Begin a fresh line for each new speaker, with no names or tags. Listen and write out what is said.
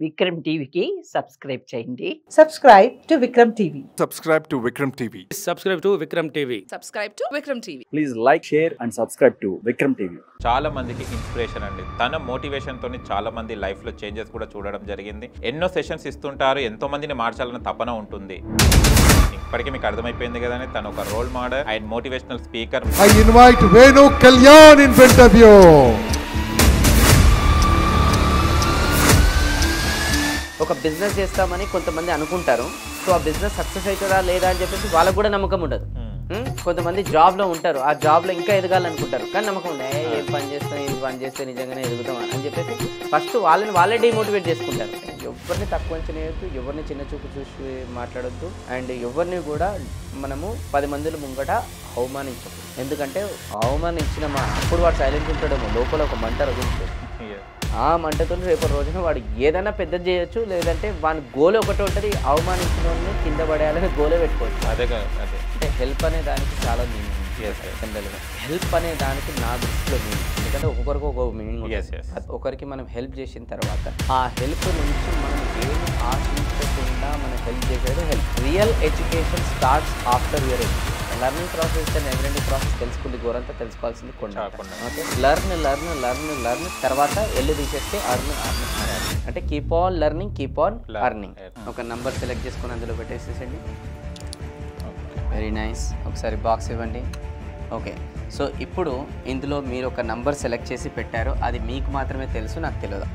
విక్రమ్ టీవీకి సబ్స్క్రైబ్ చేయండి.
Subscribe to Vikram TV.
Subscribe to Vikram TV.
Subscribe to Vikram TV.
Subscribe to Vikram TV.
Please like, share and subscribe to Vikram TV.
చాలా మందికి inspiration అండి. తన motivation తోని చాలా మంది లైఫ్ లో చేంజెస్ కూడా చూడడం జరిగింది. ఎన్నో సెషన్స్ ఇస్తుంటారు, ఎంతో మందిని మార్చాలన్న తపన ఉంటుంది. ఇప్పటికీ మీకు అర్థమైపోయింది కదండి, తను ఒక role model and motivational speaker.
I invite Venu Kalyan in front of you.
ఒక బిజినెస్ చేస్తామని కొంతమంది అనుకుంటారు. సో ఆ బిజినెస్ సక్సెస్ అవుతుందా లేదా అని చెప్పేసి వాళ్ళకు కూడా నమ్మకం ఉండదు. కొంతమంది జాబ్లో ఉంటారు, ఆ జాబ్లో ఇంకా ఎదగాలనుకుంటారు, కానీ నమ్మకం ఉంది ఏం పని చేస్తాం, ఇది పని చేస్తే నిజంగానే ఎదుగుతాం అని చెప్పేసి ఫస్ట్ వాళ్ళే డిమోటివేట్ చేసుకుంటారు. ఎవరిని తక్కువ అంచనేయద్దు, ఎవరిని చిన్న చూపు చూసి మాట్లాడొద్దు, అండ్ ఎవరిని కూడా మనము 10 మందిల ముంగట అవమానించదు. ఎందుకంటే అవమానించిన అప్పుడు వాడు సైలెంట్ ఉంటాడేమో, లోపల ఒక మంట రగులుతుంది. ఆ మంటతో రేపటి రోజున వాడు ఏదైనా పెద్ద చేయొచ్చు, లేదంటే వాని గోల్ ఒకటి ఉంటుంది, అవమానించిన వాళ్ళని కింద పడేయాలని గోలే పెట్టుకోవచ్చు.
అదే
అంటే హెల్ప్ అనే దానికి చాలా మీనింగ్ జనరల్గా. హెల్ప్ అనే దానికి నా దృష్టిలో మీనింగ్, ఎందుకంటే ఒక్కొక్కరికి ఒక్కొక్క మీనింగ్ ఉంటుంది. ఒకరికి మనం హెల్ప్ చేసిన తర్వాత ఆ హెల్ప్ నుంచి మనం ఏమి ఆశించకుండా మనం హెల్ప్ చేసేది help. Real education starts after your education. Learning process never ending process. తెలుసుకుంది గోరంతా తెలుసుకోవాల్సింది కొండ. ఓకే, లర్న్ తర్వాత ఎల్లు తీసేస్తే అర్న్. అంటే keep on learning, keep on earning. ఒక నంబర్ సెలెక్ట్ చేసుకొని అందులో పెట్టేసేసండి. Very nice. ఒకసారి బాక్స్ ఇవ్వండి. ఓకే, సో ఇప్పుడు ఇందులో మీరు ఒక నంబర్ సెలెక్ట్ చేసి పెట్టారు, అది మీకు మాత్రమే తెలుసు, నాకు తెలియదు.